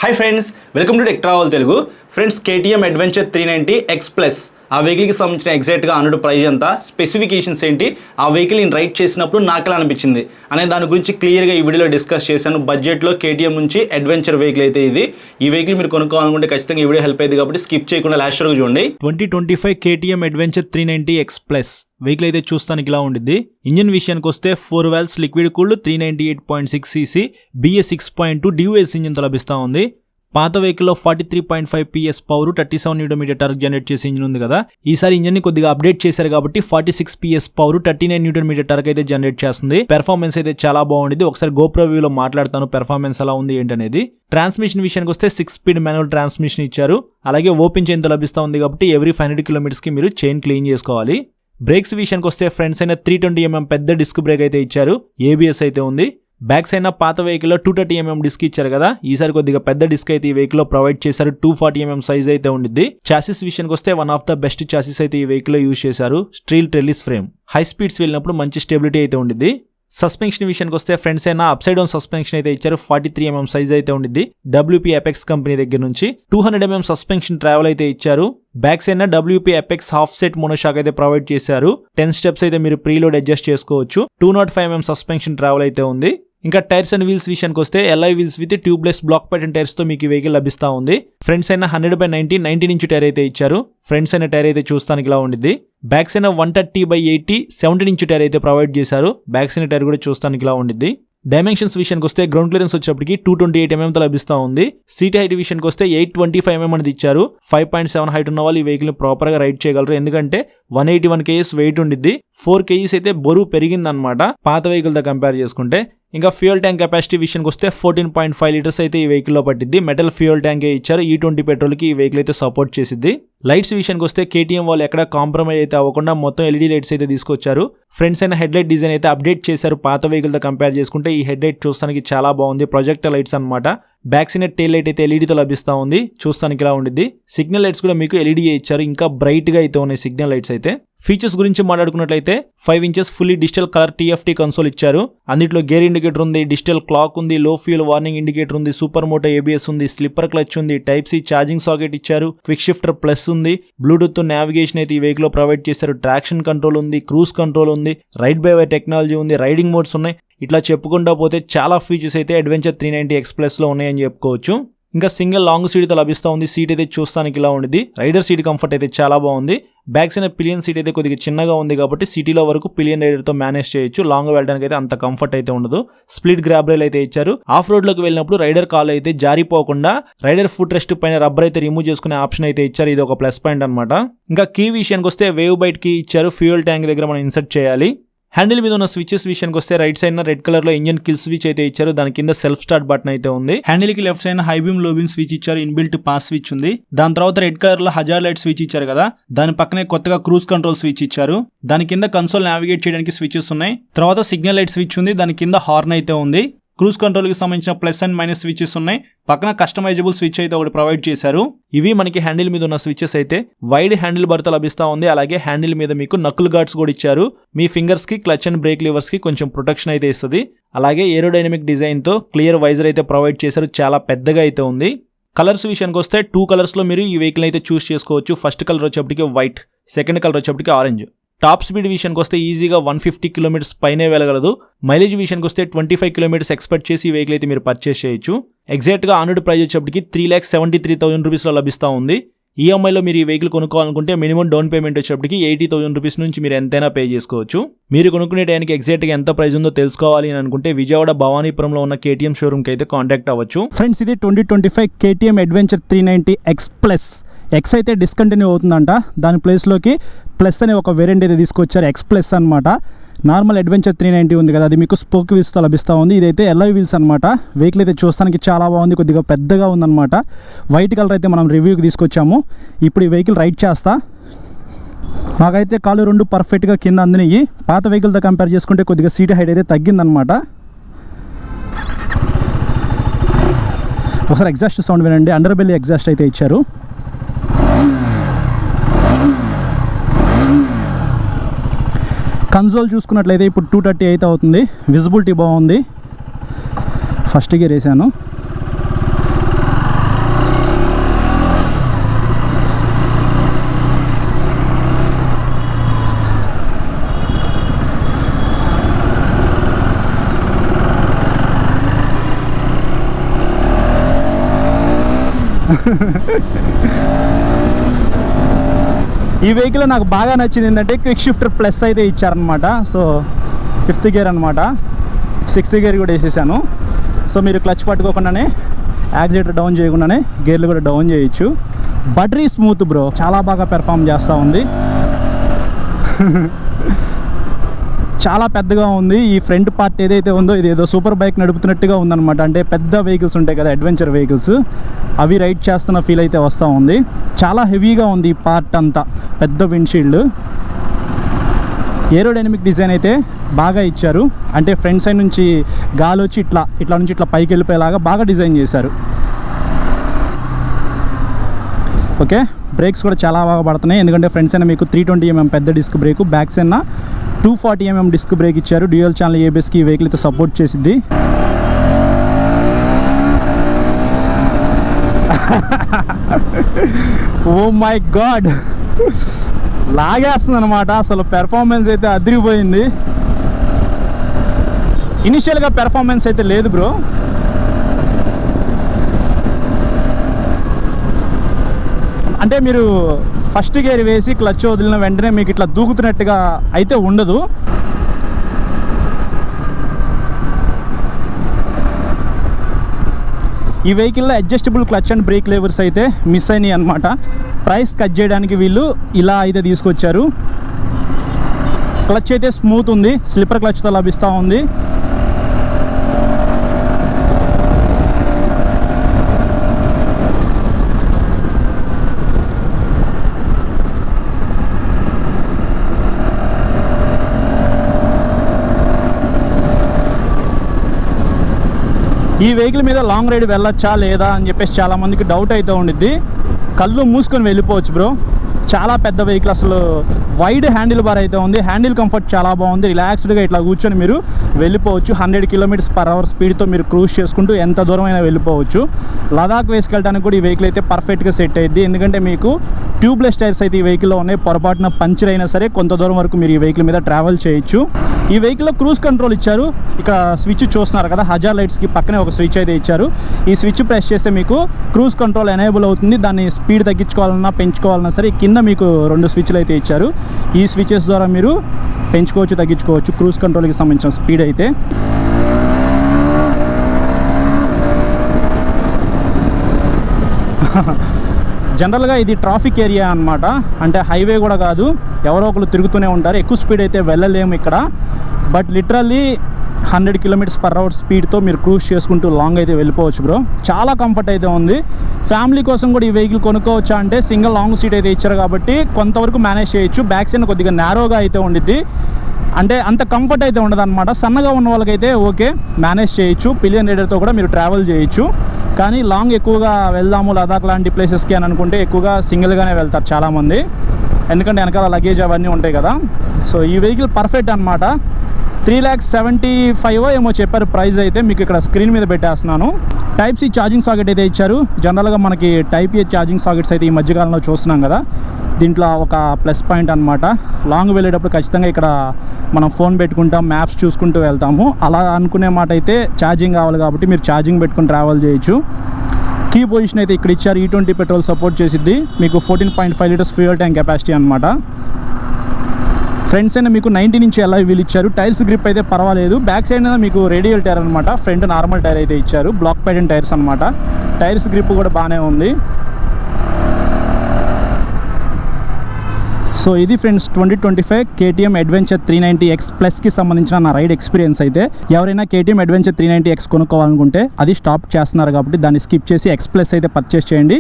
Hi friends, welcome to tech travel Telugu. Friends, KTM adventure 390 X plus ఆ వెహికల్కి సంబంధించిన ఎగ్జాక్ట్గా అన్నట్టు ప్రైజ్ ఎంత, స్పెసిఫికేషన్స్ ఏంటి, ఆ వెహికల్ నేను రైడ్ చేసినప్పుడు నాకు ఎలా అనిపించింది అనే దాని గురించి క్లియర్గా ఈ వీడియోలో డిస్కస్ చేశాను. బడ్జెట్లో KTM నుంచి అడ్వెంచర్ వెహికల్ అయితే ఇది. ఈ వెహికల్ మీరు కొనుక్కోవాలనుకుంటే ఖచ్చితంగా ఈ వీడియో హెల్ప్ అయ్యింది కాబట్టి స్కిప్ చేయకుండా లాస్ట్ వరకు చూడండి. 2025 KTM adventure 390 X plus vehicle అయితే చూస్తానికి ఇలా ఉండిద్ది. ఇంజిన్ విషయానికి వస్తే 4 valves liquid cooled 398.6 cc BS 6.2 DUS ఇంజిన్తో లభిస్తూ ఉంది. పాత వెహికల్లో 43.5 PS power 37 Nm torque generate చేసే ఇంజిన్ ఉంది కదా. ఈసారి ఇంజిన్ ని కొద్దిగా అప్డేట్ చేశారు కాబట్టి 46 PS పవర్ 39 Nm టార్క్ అయితే జనరేట్ చేస్తుంది. పెర్ఫార్మెన్స్ అయితే చాలా బాగుంది. ఒకసారి GoPro వ్యూలో మాట్లాడతాను పెర్ఫార్మెన్స్ ఎలా ఉంది ఏంటనేది. ట్రాన్స్మిషన్ విషయానికి వస్తే 6 స్పీడ్ మాన్యువల్ ట్రాన్స్మిషన్ ఇచ్చారు. అలాగే ఓపెన్ చైన్ తో లభిస్తూ ఉంది కాబట్టి ఎవ్రీ 500 km కి మీరు చైన్ క్లీన్ చేసుకోవాలి. బ్రేక్స్ విషయానికి వస్తే ఫ్రంట్స్ అయినా 320mm పెద్ద డిస్క్ బ్రేక్ అయితే ఇచ్చారు. ABS అయితే ఉంది. బ్యాక్స్ అయినా పాత వెహికల్లో 230mm డిస్క్ ఇచ్చారు కదా, ఈసారి కొద్దిగా పెద్ద డిస్క్ అయితే ఈ వెహికల్ లో ప్రొవైడ్ చేశారు. 240mm సైజ్ అయితే ఉండిద్ది. చాసిస్ విషయానికి వస్తే one of the best chassis అయితే ఈ వెహికల్ లో యూజ్ చేశారు. Steel trellis frame, high speeds వెళ్ళినప్పుడు మంచి స్టెబిలిటీ అయితే ఉండిద్ది. సస్పెన్షన్ విషయానికి వస్తే ఫ్రంట్స్ అయినా అప్సైడ్ డౌన్ సస్పెన్షన్ అయితే ఇచ్చారు. 43mm సైజ్ అయితే ఉండిద్ది. WP Apex కంపెనీ దగ్గర నుంచి 200mm సస్పెన్షన్ ట్రావెల్ అయితే ఇచ్చారు. బ్యాక్స్ అయినా WP Apex half set monoshock అయితే ప్రొవైడ్ చేశారు. 10 స్టెప్స్ అయితే మీరు ప్రీలోడ్ అడ్జస్ట్ చేసుకోవచ్చు. 205mm సస్పెన్షన్ ట్రావెల్ అయితే ఉంది. ఇంకా టైర్స్ అండ్ వీల్స్ విషయానికి వస్తే LI wheels with tubeless block pattern tyres తో మీకు ఈ వెహికల్ లభిస్తూ ఉంది. ఫ్రంట్స్ అయినా 100/90 ఇంచ్ టైర్ అయితే ఇచ్చారు. ఫ్రంట్స్ అయిన టైర్ అయితే చూస్తానికి ఇలా ఉండిద్ది. బ్యాక్స్ అయినా 130/80 17 ఇంచ్ టైర్ అయితే ప్రొవైడ్ చేశారు. బ్యాక్స్ అయిన టైర్ కూడా చూస్తానికి ఇలా ఉండిద్ది. డైమెన్షన్స్ విషయానికి వస్తే గ్రౌండ్ క్లియరెన్స్ వచ్చేప్పటికి 228mm తో లభిస్తూ ఉంది. సీట్ హైట్ విషయానికి వస్తే 825mm అనేది ఇచ్చారు. 5.7 హైట్ ఉన్న వాళ్ళు ఈ వెహికల్ ని ప్రాపర్ గా రైడ్ చేయగలరు. ఎందుకంటే 181 kgs వెయిట్ ఉండిద్ది. 4 kgs అయితే బరువు పెరిగిందనమాట పాత వెహికల్ తో కంపేర్ చేసుకుంటే. ఇంకా ఫ్యూయల్ ట్యాంక్ కెపాసిటీ విషయానికి వస్తే 14.5 లీటర్స్ అయితే ఈ వెహికల్ లో పట్టిద్ది. మెటల్ ఫ్యూయల్ ట్యాంక్ ఇచ్చారు. E20 పెట్రోల్ కి ఈ వెహికల్ అయితే సపోర్ట్ చేసిద్ది. లైట్స్ విషయానికి వస్తే KTM వాళ్ళు ఎక్కడ కాంప్రమైజ్ అయితే అవ్వకుండా మొత్తం LED లైట్స్ అయితే తీసుకొచ్చారు. ఫ్రంట్స్ అయిన హెడ్ లైట్ డిజైన్ అయితే అప్డేట్ చేశారు. పాత వెహికల్ తో కంపేర్ చేసుకుంటే ఈ హెడ్ లైట్ చూస్తానికి చాలా బాగుంది. ప్రొజెక్టర్ లైట్స్ అనమాట. బ్యాక్ సైడ్ టైల్ లైట్ అయితే LED తో లభిస్తూ ఉంది. చూస్తానికి ఇలా ఉండిద్ది. సిగ్నల్ లైట్స్ కూడా మీకు LED ఇచ్చారు. ఇంకా బ్రైట్ గా అయితే ఉన్నాయి సిగ్నల్ లైట్స్ అయితే. ఫీచర్స్ గురించి మాట్లాడుకున్నట్లయితే 5 inches fully digital colour TFT console ఇచ్చారు. అందులో గేర్ ఇండికేటర్ ఉంది, డిజిటల్ క్లాక్ ఉంది, లో ఫ్యూల్ వార్నింగ్ ఇండికేటర్ ఉంది, సూపర్ మోటో ABS ఉంది, స్లిప్పర్ క్లచ్ ఉంది, Type-C ఛార్జింగ్ సాకెట్ ఇచ్చారు, క్విక్ షిఫ్టర్ ప్లస్ ఉంది, బ్లూటూత్ నావిగేషన్ అయితే ఈ వెహికల్ లో ప్రొవైడ్ చేశారు. ట్రాక్షన్ కంట్రోల్ ఉంది, క్రూజ్ కంట్రోల్ ఉంది, రైడ్ బై వైర్ టెక్నాలజీ ఉంది, రైడింగ్ మోడ్స్ ఉన్నాయి. ఇట్లా చెప్పుకుంటా పోతే చాలా ఫీచర్స్ అయితే అడ్వెంచర్ 390 X ప్లస్ లో ఉన్నాయని చెప్పుకోవచ్చు. ఇంకా సింగిల్ లాంగ్ సీట్ తో లభిస్తూ ఉంది. సీట్ అయితే చూస్తానికి ఇలా ఉండిద్ది. రైడర్ సీట్ కంఫర్ట్ అయితే చాలా బాగుంది. బ్యాక్ సైడ్ పిలియన్ సీట్ అయితే కొద్దిగా చిన్నగా ఉంది కాబట్టి సిటీలో వరకు పిలియన్ రైడర్ తో మేనేజ్ చేయొచ్చు. లాంగ్ వెళ్ళడానికి అయితే అంత కంఫర్ట్ అయితే ఉండదు. స్ప్లిట్ గ్రాబ్ రైల్ అయితే ఇచ్చారు. ఆఫ్ రోడ్ లోకి వెళ్ళినప్పుడు రైడర్ కాల్ అయితే జారిపోకుండా రైడర్ ఫుట్ రెస్ట్ పైన రబ్బర్ అయితే రిమూవ్ చేసుకునే ఆప్షన్ అయితే ఇచ్చారు. ఇది ఒక ప్లస్ పాయింట్ అనమాట. ఇంకా కీ విషయానికి వస్తే వేవ్ బైట్ కీ ఇచ్చారు. ఫ్యూయల్ ట్యాంక్ దగ్గర మనం ఇన్సర్ట్ చేయాలి. హ్యాండిల్ మీద ఉన్న స్విచెస్ విషయానికి వస్తే రైట్ సైడ్ రెడ్ కలర్ లో ఇంజన్ కిల్ స్విచ్ అయితే ఇచ్చారు. దాని కింద సెల్ఫ్ స్టార్ట్ బటన్ అయితే ఉంది. హ్యాండిల్ కి లెఫ్ట్ సైడ్ హై బీమ్ లో బీమ్ స్విచ్ ఇచ్చారు. ఇన్బిల్ట్ పాస్ స్విచ్ ఉంది. దాని తర్వాత రెడ్ కలర్ లో హజార్ లైట్ స్విచ్ ఇచ్చారు కదా, దాని పక్కనే కొత్తగా క్రూజ్ కంట్రోల్ స్విచ్ ఇచ్చారు. దాని కింద కన్సోల్ నావిగేట్ చేయడానికి స్విచెస్ ఉన్నాయి. తర్వాత సిగ్నల్ లైట్ స్విచ్ ఉంది. దాని కింద హార్న్ అయితే ఉంది. క్రూజ్ కంట్రోల్ కి సంబంధించిన ప్లస్ అండ్ మైనస్ స్విచెస్ ఉన్నాయి. పక్కన కస్టమైజబుల్ స్విచ్ అయితే ఒకటి ప్రొవైడ్ చేశారు. ఇవి మనకి హ్యాండిల్ మీద ఉన్న స్విచెస్ అయితే. వైడ్ హ్యాండిల్ బార్ తో లభిస్తూ ఉంది. అలాగే హ్యాండిల్ మీద మీకు నక్కుల్ గార్డ్స్ కూడా ఇచ్చారు. మీ ఫింగర్స్ కి క్లచ్ అండ్ బ్రేక్ లివర్స్ కి కొంచెం ప్రొటెక్షన్ అయితే ఇస్తుంది. అలాగే ఏరోడైనమిక్ డిజైన్ తో క్లియర్ వైజర్ అయితే ప్రొవైడ్ చేశారు. చాలా పెద్దగా అయితే ఉంది. కలర్స్ విషయానికి వస్తే 2 కలర్స్ లో మీరు ఈ వెహికల్ అయితే చూస్ చేసుకోవచ్చు. ఫస్ట్ కలర్ వచ్చేప్పటికి వైట్, సెకండ్ కలర్ వచ్చేప్పటికి ఆరెంజ్. టాప్ స్పీడ్ విషయానికి వస్తే ఈజీగా 150 km పైనే వెళ్ళగలదు. మైలేజ్ విషయానికి వస్తే 25 km ఎక్స్పెక్ట్ చేసి ఈ వెహికల్ అయితే మీరు పర్చేస్ చేయొచ్చు. ఎగ్జాక్ట్ గా ఆన్రోడ్ ప్రైస్ వచ్చేప్పటికి 3,73,000 రూపీస్ లో లభిస్తూ ఉంది. ఈఎంఐలో మీరు ఈ వెహికల్ కొనుక్కోవాలనుకుంటే మినిమం డౌన్ పేమెంట్ వచ్చేప్పటికి 80,000 రూపీస్ నుంచి మీరు ఎంతైనా పే చేసుకోవచ్చు. మీరు కొనుక్కునే టైంకి ఎగ్జాక్ట్ గా ఎంత ప్రైస్ ఉందో తెలుసుకోవాలి అని అనుకుంటే విజయవాడ భవానీపురంలో ఉన్న KTM షోరూమ్ కి అయితే కాంటాక్ట్ అవ్వచ్చు. ఫ్రెండ్స్, ఇది 2025 KTM adventure 390 X plus. X అయితే డిస్కంటిన్యూ అవుతుందంట. దాని ప్లేస్లోకి ప్లస్ అనే ఒక వేరియంట్ అయితే తీసుకొచ్చారు. X ప్లస్ అనమాట. నార్మల్ అడ్వెంచర్ 390 ఉంది కదా, అది మీకు స్పోక్ వీల్స్తో లభిస్తూ ఉంది. ఇదైతే LI వీల్స్ అనమాట. వెహికల్ అయితే చూస్తానికి చాలా బాగుంది. కొద్దిగా పెద్దగా ఉందన్నమాట. వైట్ కలర్ అయితే మనం రివ్యూకి తీసుకొచ్చాము. ఇప్పుడు ఈ వెహికల్ రైడ్ చేస్తా. మాకైతే కాళ్ళు 2 పర్ఫెక్ట్గా కింద అందినాయి. పాత వెహికల్తో కంపేర్ చేసుకుంటే కొద్దిగా సీట్ హైట్ అయితే తగ్గిందనమాట. ఒకసారి ఎగ్జాస్ట్ సౌండ్ వినండి. అండర్ బెల్లీ ఎగ్జాస్ట్ అయితే ఇచ్చారు. కన్సోల్ చూసుకున్నట్లయితే ఇప్పుడు 230 అయితే అవుతుంది. విజిబిలిటీ బాగుంది. ఫస్ట్ గేర్ వేసాను. ఈ వెహికల్ నాకు బాగా నచ్చింది ఏంటంటే క్విక్ షిఫ్టర్ ప్లస్ అయితే ఇచ్చారనమాట. సో 5th గేర్ అనమాట, 6th గేర్ కూడా వేసేసాను. సో మీరు క్లచ్ పట్టుకోకుండానే యాక్సిలేటర్ డౌన్ చేయకుండానే గేర్లు కూడా డౌన్ చేయొచ్చు. బటరీ స్మూత్ బ్రో, చాలా బాగా పెర్ఫామ్ చేస్తూ ఉంది. చాలా పెద్దగా ఉంది. ఈ ఫ్రంట్ పార్ట్ ఏదైతే ఉందో ఇది ఏదో సూపర్ బైక్ నడుపుతున్నట్టుగా ఉందన్నమాట. అంటే పెద్ద వెహికల్స్ ఉంటాయి కదా, అడ్వెంచర్ వెహికల్స్, అవి రైడ్ చేస్తున్న ఫీల్ అయితే వస్తూ ఉంది. చాలా హెవీగా ఉంది ఈ పార్ట్ అంతా, పెద్ద విండ్షీల్డ్. ఏరోడైనమిక్ డిజైన్ అయితే బాగా ఇచ్చారు. అంటే ఫ్రంట్ సైడ్ నుంచి గాలి వచ్చి ఇట్లా నుంచి ఇట్లా పైకి వెళ్ళిపోయేలాగా బాగా డిజైన్ చేశారు. ఓకే, బ్రేక్స్ కూడా చాలా బాగా పడుతున్నాయి. ఎందుకంటే ఫ్రంట్ సైడ్ మీకు 320mm పెద్ద disc brake, back side 240mm disc brake ఇచ్చారు. డ్యూయల్ ఛానల్ ఏబిఎస్కి ఈ వెహికల్ అయితే సపోర్ట్ చేసిద్ది. ఓ మై గాడ్, లాగేస్తుంది అనమాట. అసలు పెర్ఫార్మెన్స్ అయితే అదిరిపోయింది. ఇనిషియల్గా పెర్ఫార్మెన్స్ అయితే లేదు బ్రో. అంటే మీరు ఫస్ట్ గేర్ వేసి క్లచ్ వదిలిన వెంటనే మీకు ఇట్లా దూకుతున్నట్టుగా అయితే ఉండదు. ఈ వెహికల్లో adjustable clutch and break levers అయితే మిస్ అయినాయి అనమాట. ప్రైస్ కట్ చేయడానికి వీళ్ళు ఇలా అయితే తీసుకొచ్చారు. క్లచ్ అయితే స్మూత్ ఉంది, స్లిప్పర్ క్లచ్తో లభిస్తూ ఉంది. ఈ వెహికల్ మీద లాంగ్ రైడ్ వెళ్ళొచ్చా లేదా అని చెప్పేసి చాలామందికి డౌట్ అయితే ఉండిద్ది. కళ్ళు మూసుకొని వెళ్ళిపోవచ్చు బ్రో. చాలా పెద్ద వెహికల్, అసలు వైడ్ హ్యాండిల్ బార్ అయితే ఉంది. హ్యాండిల్ కంఫర్ట్ చాలా బాగుంది. రిలాక్స్డ్గా ఇట్లా కూర్చొని మీరు వెళ్ళిపోవచ్చు. 100 km/h స్పీడ్తో మీరు క్రూజ్ చేసుకుంటూ ఎంత దూరం అయినా వెళ్ళిపోవచ్చు. లదాఖ్ వేసుకెళ్ళడానికి కూడా ఈ వెహికల్ అయితే పర్ఫెక్ట్గా సెట్ అయ్యింది. ఎందుకంటే మీకు ట్యూబ్లెస్ టైర్స్ అయితే ఈ వెహికల్లో ఉన్నాయి. పొరపాటున పంచర్ అయినా సరే కొంత దూరం వరకు మీరు ఈ వెహికల్ మీద ట్రావెల్ చేయొచ్చు. ఈ వెహికల్లో క్రూజ్ కంట్రోల్ ఇచ్చారు. ఇక్కడ స్విచ్ చూస్తున్నారు కదా, హజార్ లైట్స్కి పక్కనే ఒక స్విచ్ అయితే ఇచ్చారు. ఈ స్విచ్ ప్రెస్ చేస్తే మీకు క్రూజ్ కంట్రోల్ ఎనేబుల్ అవుతుంది. దాన్ని స్పీడ్ తగ్గించుకోవాలన్నా పెంచుకోవాలన్నా సరే కింద మీకు 2 స్విచ్లు అయితే ఇచ్చారు. ఈ స్విచెస్ ద్వారా మీరు పెంచుకోవచ్చు, తగ్గించుకోవచ్చు క్రూజ్ కంట్రోల్కి సంబంధించిన స్పీడ్ అయితే. జనరల్గా ఇది ట్రాఫిక్ ఏరియా అనమాట. అంటే హైవే కూడా కాదు, ఎవరో ఒకరు తిరుగుతూనే ఉంటారు. ఎక్కువ స్పీడ్ అయితే వెళ్ళలేము ఇక్కడ. బట్ లిటరల్లీ 100 km/h స్పీడ్తో మీరు క్రూజ్ చేసుకుంటూ లాంగ్ అయితే వెళ్ళిపోవచ్చు బ్రో. చాలా కంఫర్ట్ అయితే ఉంది. ఫ్యామిలీ కోసం కూడా ఈ వెహికల్ కొనుక్కోవచ్చా అంటే సింగిల్ లాంగ్ సీట్ అయితే ఇచ్చారు కాబట్టి కొంతవరకు మేనేజ్ చేయొచ్చు. బ్యాక్ సైడ్ కొద్దిగా నేరోగా అయితే ఉండిద్ది. అంటే అంత కంఫర్ట్ అయితే ఉండదు అనమాట. సన్నగా ఉన్న వాళ్ళకైతే ఓకే, మేనేజ్ చేయొచ్చు. పిలియన్ రైడర్తో కూడా మీరు ట్రావెల్ చేయొచ్చు. కానీ లాంగ్ ఎక్కువగా వెళ్దాము లదాఖ్ లాంటి ప్లేసెస్కి అని అనుకుంటే ఎక్కువగా సింగిల్గానే వెళ్తారు చాలామంది. ఎందుకంటే వెనకాల లగేజ్ అవన్నీ ఉంటాయి కదా. సో ఈ వెహికల్ పర్ఫెక్ట్ అనమాట. 3,75,000 ఏమో చెప్పారు ప్రైస్ అయితే. మీకు ఇక్కడ స్క్రీన్ మీద పెట్టేస్తున్నాను. Type-C ఛార్జింగ్ సాకెట్ అయితే ఇచ్చారు. జనరల్గా మనకి Type-A ఛార్జింగ్ సాకెట్స్ అయితే ఈ మధ్యకాలంలో చూస్తున్నాం కదా. దీంట్లో ఒక ప్లస్ పాయింట్ అనమాట. లాంగ్ వెళ్ళేటప్పుడు ఖచ్చితంగా ఇక్కడ మనం ఫోన్ పెట్టుకుంటాం, మ్యాప్స్ చూసుకుంటూ వెళ్తాము. అలా అనుకునే మాట అయితే ఛార్జింగ్ కావాలి కాబట్టి మీరు ఛార్జింగ్ పెట్టుకుని ట్రావెల్ చేయొచ్చు. కీ పొజిషన్ అయితే ఇక్కడ ఇచ్చారు. E20 పెట్రోల్ సపోర్ట్ చేసిద్ది. మీకు 14.5 లీటర్స్ ఫ్యూయల్ ట్యాంక్ కెపాసిటీ అనమాట. ఫ్రంట్ సైడ్ మీకు 90 నుంచి ఎలా వీల్ ఇచ్చారు. టైర్స్ గ్రిప్ అయితే పర్వాలేదు. బ్యాక్ సైడ్ మీకు రేడియల్ టైర్ అనమాట. ఫ్రంట్ నార్మల్ టైర్ అయితే ఇచ్చారు. బ్లాక్ ప్యాడెన్ టైర్స్ అనమాట. టైర్స్ గ్రిప్ కూడా బాగానే ఉంది. సో ఇది ఫ్రెండ్స్ 2025 KTM అడ్వెంచర్ 390X ప్లస్కి సంబంధించిన నా రైడ్ ఎక్స్పీరియన్స్ అయితే. ఎవరైనా KTM అడ్వెంచర్ 390X కొనుక్కోవాలనుకుంటే అది స్టాప్ చేస్తున్నారు కాబట్టి దాన్ని స్కిప్ చేసి X ప్లస్ అయితే పర్చేస్ చేయండి.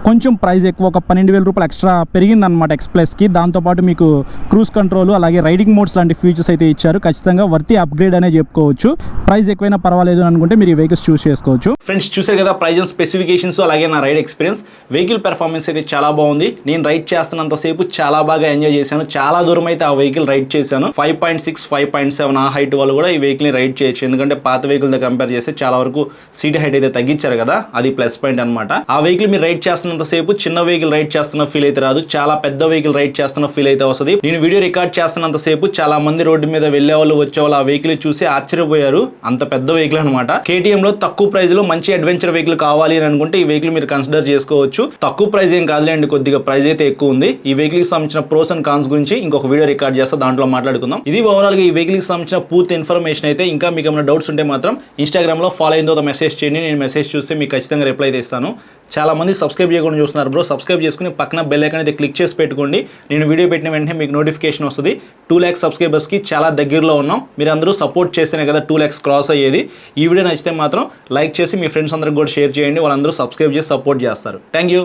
కొంచెం ప్రైస్ ఎక్కువ, ఒక 12,000 రూపాయలు ఎక్స్ట్రా పెరిగిందనమాట X ప్లస్కి. దాంతోపాటు మీకు క్రూజ్ కంట్రోల్ అలాగే రైడింగ్ మోడ్స్ లాంటి ఫీచర్స్ అయితే ఇచ్చారు. ఖచ్చితంగా వర్తి అప్గ్రేడ్ అనే చెప్పుకోవచ్చు. ప్రైస్ ఎక్కువైనా పర్వాలేదు అనుకుంటే మీరు ఈ వెహికల్స్ చూస్ చేసుకోవచ్చు. ఫ్రెండ్స్ చూసారు కదా ప్రైజ్ అండ్ స్పెసిఫికేషన్స్, అలాగే నా రైడ్ ఎక్స్పీరియన్స్. వెహికల్ పెర్ఫార్మెన్స్ అయితే చాలా బాగుంది. నేను రైడ్ చేస్తున్నంతసేపు చాలా బాగా ఎంజాయ్ చేశాను. చాలా దూరం అయితే ఆ వెహికల్ రైడ్ చేశాను. 5.6, 5.7 ఆ హైట్ వాళ్ళు కూడా ఈ వెహికల్ని రైడ్ చేయొచ్చు. ఎందుకంటే పాత వెహికల్తో కంపేర్ చేస్తే చాలా వరకు సీట్ హైట్ అయితే తగ్గించారు కదా, అది ప్లస్ పాయింట్ అనమాట. ఆ వెహికల్ మీరు రైడ్ చేస్తున్న చేస్తున్నంతసేపు చిన్న వెహికల్ రైడ్ చేస్తున్న ఫీల్ అయితే రాదు, చాలా పెద్ద వెహికల్ రైడ్ చేస్తున్న ఫీల్ అయితే వస్తుంది. నేను వీడియో రికార్డ్ చేస్తున్నంతసేపు చాలా మంది రోడ్డు మీద వెళ్లే వాళ్ళు వచ్చే వాళ్ళు ఆ వెహికల్ చూసి ఆశ్చర్యపోయారు. అంత పెద్ద వెహికల్ అనమాట. KTM లో తక్కువ ప్రైస్ లో మంచి అడ్వెంచర్ వెహికల్ కావాలి అని అనుకుంటే ఈ వెహికల్ మీరు కన్సిడర్ చేసుకోవచ్చు. తక్కువ ప్రైస్ ఏం కాదులేండి, కొద్దిగా ప్రైస్ అయితే ఎక్కువ ఉంది. ఈ వెహికల్ కి సంబంధించిన ప్రోస్ అండ్ కాన్స్ గురించి ఇంకొక వీడియో రికార్డ్ చేస్తా, దాంట్లో మాట్లాడుకుందాం. ఇది ఓవరాల్ గా ఈ వెహికల్ కి సంబంధించిన పూర్తి ఇన్ఫర్మేషన్ అయితే. ఇంకా మీకు ఏమైనా డౌట్స్ ఉంటే మాత్రం ఇన్స్టాగ్రామ్ లో ఫాలో అయిన తర్వాత మెసేజ్ చేయండి, నేను మెసేజ్ చూస్తే మీకు ఖచ్చితంగా రిప్లై అయితే ఇస్తాను. చాలా మంది సబ్స్క్రైబ్ చేయకుండా చూస్తున్నారు బ్రో, సబ్స్క్రైబ్ చేసుకుని పక్కన బెల్ ఐకాన్ అయితే క్లిక్ చేసి పెట్టుకోండి. నేను వీడియో పెట్టిన వెంటనే మీకు నోటిఫికేషన్ వస్తుంది. 2 lakhs సబ్స్క్రైబర్స్ కి చాలా దగ్గరలో ఉన్నాం. మీరు అందరూ సపోర్ట్ చేస్తేనే కదా 2 lakhs క్రాస్ అయ్యేది. ఈ వీడియో నచ్చితే మాత్రం లైక్ చేసి మీ ఫ్రెండ్స్ అందరికి కూడా షేర్ చేయండి, వాళ్ళందరూ సబ్స్క్రైబ్ చేసి సపోర్ట్ చేస్తారు. Thank you.